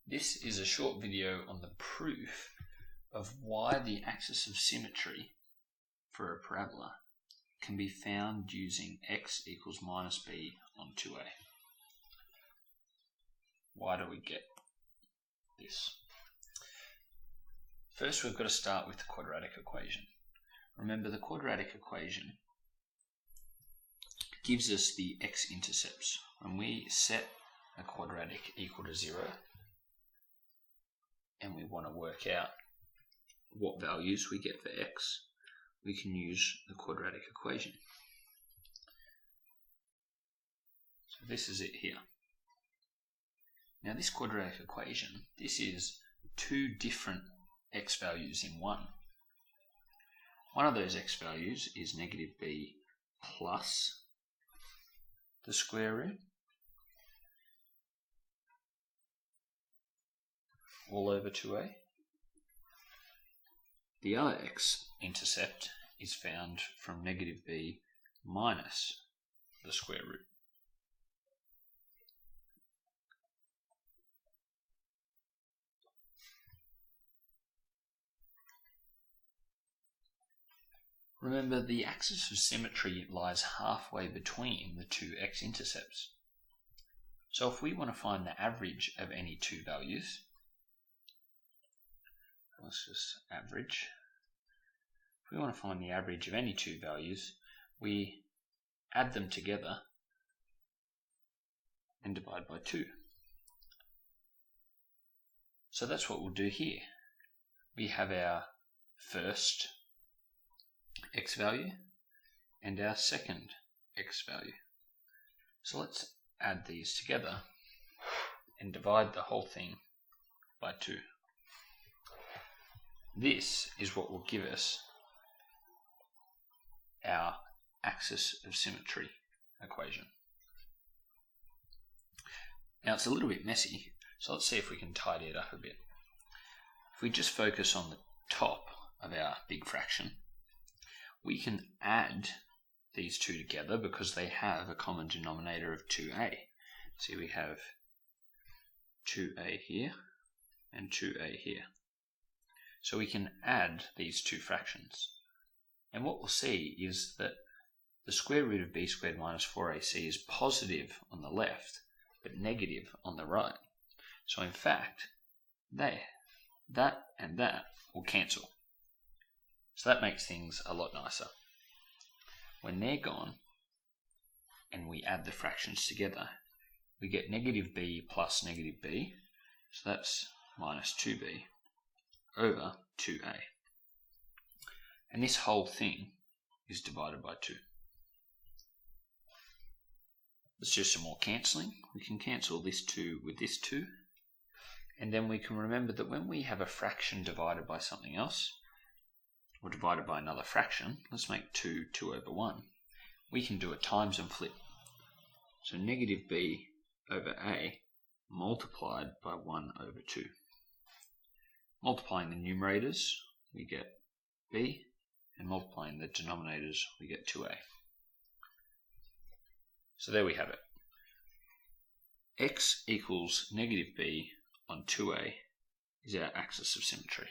This is a short video on the proof of why the axis of symmetry for a parabola can be found using x equals minus b on 2a. Why do we get this? First, we've got to start with the quadratic equation. Remember, the quadratic equation gives us the x-intercepts. When we set a quadratic equal to 0 and we want to work out what values we get for x, we can use the quadratic equation. So this is it here. Now this quadratic equation, this is two different x values in one. One of those x values is negative b plus the square root all over 2a. The other x-intercept is found from negative b minus the square root. Remember, the axis of symmetry lies halfway between the two x-intercepts. So if we want to find the average of any two values, let's just average. If we want to find the average of any two values, we add them together and divide by 2. So that's what we'll do here. We have our first x value and our second x value. So let's add these together and divide the whole thing by 2. This is what will give us our axis of symmetry equation. Now it's a little bit messy, so let's see if we can tidy it up a bit. If we just focus on the top of our big fraction, we can add these two together because they have a common denominator of 2a. See, we have 2a here and 2a here. So we can add these two fractions. And what we'll see is that the square root of b squared minus 4ac is positive on the left, but negative on the right. So in fact, that and that will cancel. So that makes things a lot nicer. When they're gone, and we add the fractions together, we get negative b plus negative b, so that's minus 2b, over 2a. And this whole thing is divided by 2. Let's do some more cancelling. We can cancel this 2 with this 2. And then we can remember that when we have a fraction divided by something else, or divided by another fraction, let's make 2 over 1, we can do a times and flip. So negative b over a multiplied by 1 over 2. Multiplying the numerators, we get b, and multiplying the denominators, we get 2a. So there we have it. X equals negative b on 2a is our axis of symmetry.